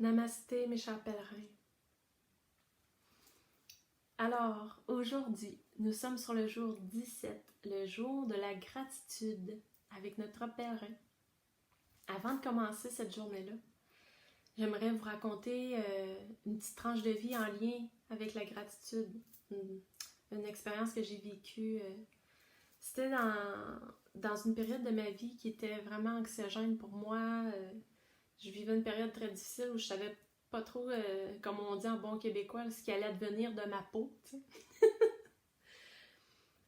Namasté, mes chers pèlerins. Alors, aujourd'hui, nous sommes sur le jour 17, le jour de la gratitude avec notre pèlerin. Avant de commencer cette journée-là, j'aimerais vous raconter une petite tranche de vie en lien avec la gratitude. Une expérience que j'ai vécue. C'était dans une période de ma vie qui était vraiment anxiogène pour moi. Je vivais une période très difficile où je savais pas trop, comme on dit en bon québécois, ce qui allait advenir de ma peau. T'sais.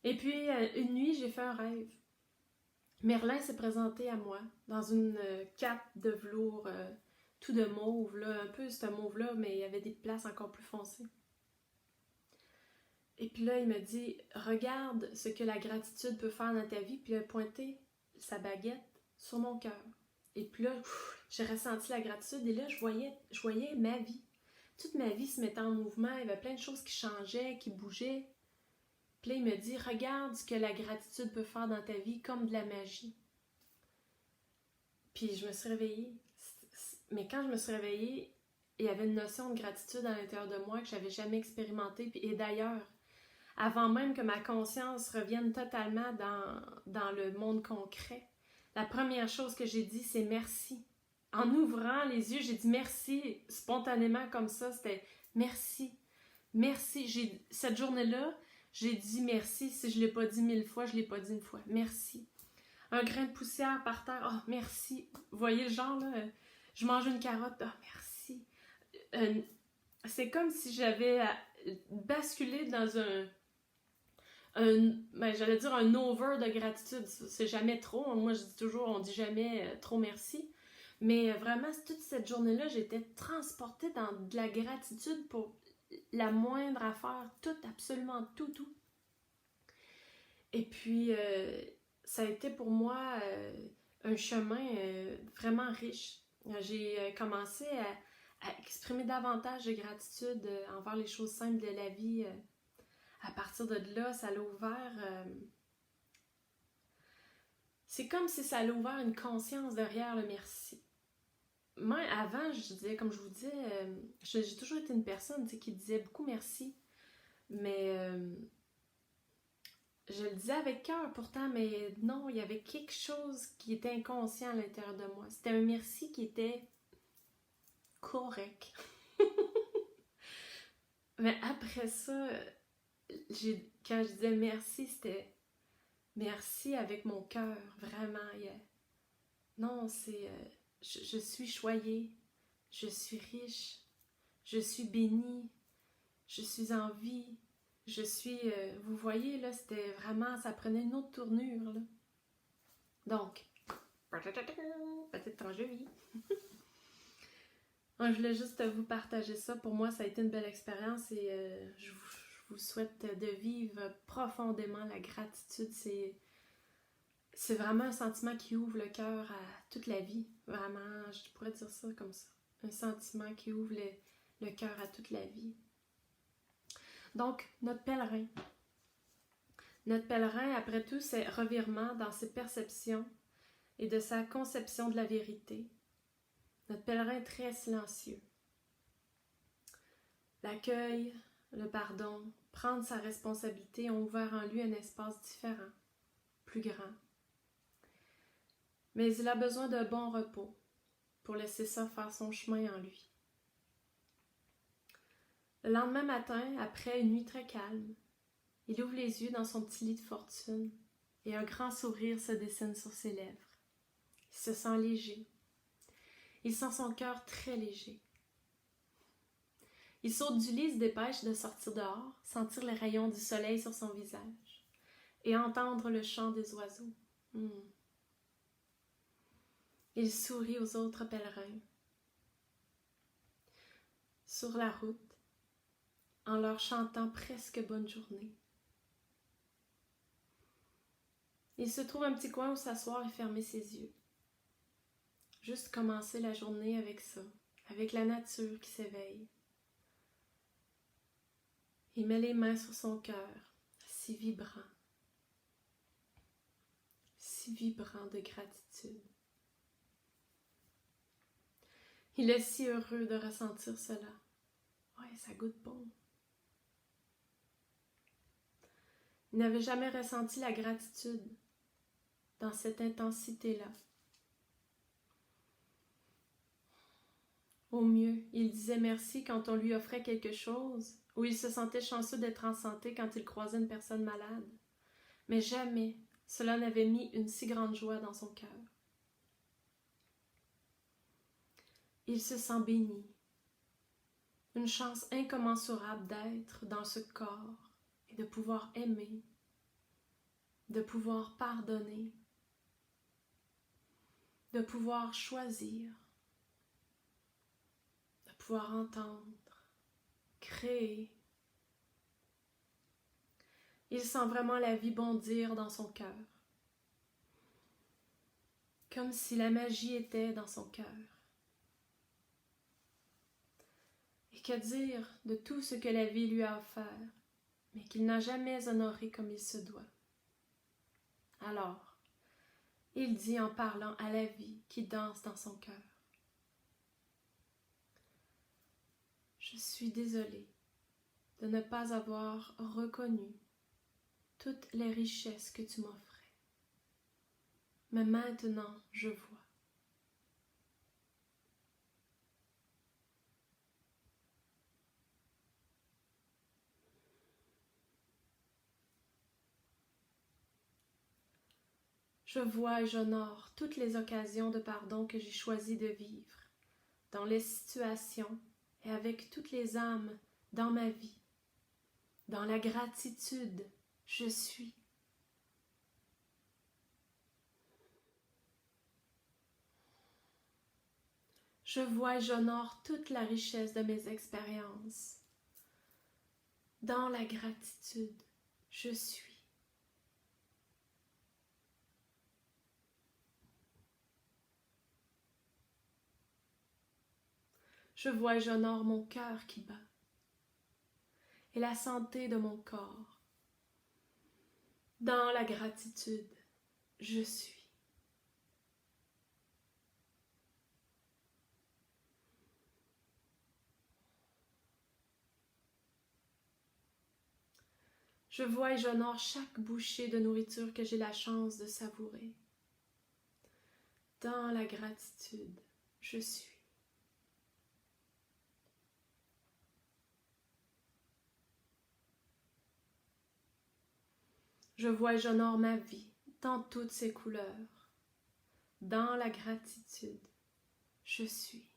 Et puis, une nuit, j'ai fait un rêve. Merlin s'est présenté à moi dans une cape de velours tout de mauve, là, un peu ce mauve-là, mais il y avait des places encore plus foncées. Et puis là, il me dit, regarde ce que la gratitude peut faire dans ta vie, puis il a pointé sa baguette sur mon cœur. Et puis là, j'ai ressenti la gratitude et là, je voyais ma vie. Toute ma vie se mettait en mouvement, il y avait plein de choses qui changeaient, qui bougeaient. Puis là, il me dit, regarde ce que la gratitude peut faire dans ta vie comme de la magie. Puis je me suis réveillée. Mais quand je me suis réveillée, il y avait une notion de gratitude à l'intérieur de moi que je n'avais jamais expérimentée. Et d'ailleurs, avant même que ma conscience revienne totalement dans le monde concret, la première chose que j'ai dit, c'est merci. En ouvrant les yeux, j'ai dit merci, spontanément comme ça, c'était merci. Merci. Cette journée-là, j'ai dit merci. Si je ne l'ai pas dit 1000 fois, je ne l'ai pas dit une fois. Merci. Un grain de poussière par terre, oh merci. Vous voyez le genre, là? Je mange une carotte, oh merci. C'est comme si j'avais basculé dans j'allais dire un over de gratitude. C'est jamais trop. Moi, je dis toujours, on dit jamais trop merci. Mais vraiment, toute cette journée-là, j'étais transportée dans de la gratitude pour la moindre affaire, tout, absolument tout. Et puis, ça a été pour moi un chemin vraiment riche. J'ai commencé à exprimer davantage de gratitude envers les choses simples de la vie. À partir de là, ça l'a ouvert... c'est comme si ça l'a ouvert une conscience derrière le merci. Moi, avant, je disais, comme je vous disais, j'ai toujours été une personne qui disait beaucoup merci. Mais je le disais avec cœur pourtant, mais non, il y avait quelque chose qui était inconscient à l'intérieur de moi. C'était un merci qui était correct. Mais après ça, quand je disais merci, c'était merci avec mon cœur, vraiment. Non, c'est... je suis choyée, je suis riche, je suis bénie, je suis en vie, je suis... vous voyez, là, c'était vraiment... Ça prenait une autre tournure, là. Donc, petite tranche de vie. Je voulais juste vous partager ça. Pour moi, ça a été une belle expérience et je vous souhaite de vivre profondément la gratitude. C'est vraiment un sentiment qui ouvre le cœur à toute la vie. Vraiment, je pourrais dire ça comme ça. Un sentiment qui ouvre le cœur à toute la vie. Donc, notre pèlerin. Notre pèlerin, après tout, c'est revirement dans ses perceptions et de sa conception de la vérité. Notre pèlerin est très silencieux. L'accueil, le pardon, prendre sa responsabilité ont ouvert en lui un espace différent, plus grand. Mais il a besoin d'un bon repos pour laisser ça faire son chemin en lui. Le lendemain matin, après une nuit très calme, il ouvre les yeux dans son petit lit de fortune et un grand sourire se dessine sur ses lèvres. Il se sent léger. Il sent son cœur très léger. Il saute du lit et se dépêche de sortir dehors, sentir les rayons du soleil sur son visage et entendre le chant des oiseaux. Il sourit aux autres pèlerins. Sur la route, en leur chantant presque bonne journée. Il se trouve un petit coin où s'asseoir et fermer ses yeux. Juste commencer la journée avec ça, avec la nature qui s'éveille. Il met les mains sur son cœur, si vibrant de gratitude. Il est si heureux de ressentir cela. Ouais, ça goûte bon. Il n'avait jamais ressenti la gratitude dans cette intensité-là. Au mieux, il disait merci quand on lui offrait quelque chose, ou il se sentait chanceux d'être en santé quand il croisait une personne malade. Mais jamais cela n'avait mis une si grande joie dans son cœur. Il se sent béni, une chance incommensurable d'être dans ce corps et de pouvoir aimer, de pouvoir pardonner, de pouvoir choisir, de pouvoir entendre, créer. Il sent vraiment la vie bondir dans son cœur, comme si la magie était dans son cœur. Et que dire de tout ce que la vie lui a offert, mais qu'il n'a jamais honoré comme il se doit. Alors, il dit en parlant à la vie qui danse dans son cœur. Je suis désolée de ne pas avoir reconnu toutes les richesses que tu m'offrais. Mais maintenant, je vois. Je vois et j'honore toutes les occasions de pardon que j'ai choisi de vivre, dans les situations et avec toutes les âmes dans ma vie. Dans la gratitude, je suis. Je vois et j'honore toute la richesse de mes expériences. Dans la gratitude, je suis. Je vois et j'honore mon cœur qui bat et la santé de mon corps. Dans la gratitude, je suis. Je vois et j'honore chaque bouchée de nourriture que j'ai la chance de savourer. Dans la gratitude, je suis. Je vois et j'honore ma vie dans toutes ses couleurs. Dans la gratitude, je suis.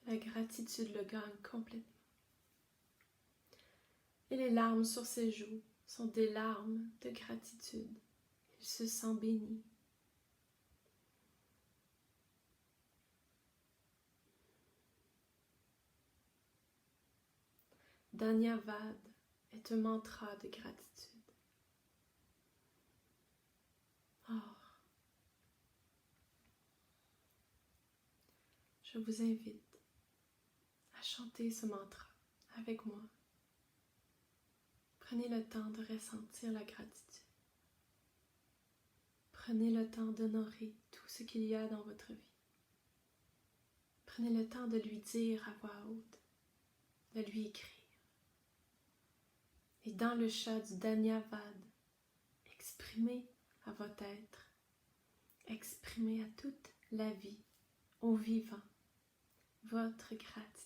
La gratitude le gagne complètement. Et les larmes sur ses joues sont des larmes de gratitude. Il se sent béni. Dhanyavad est un mantra de gratitude. Oh, je vous invite à chanter ce mantra avec moi. Prenez le temps de ressentir la gratitude. Prenez le temps d'honorer tout ce qu'il y a dans votre vie. Prenez le temps de lui dire à voix haute, de lui écrire. Et dans le chant du Dhanyavad, exprimez à votre être, exprimez à toute la vie, au vivant, votre gratitude.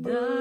Da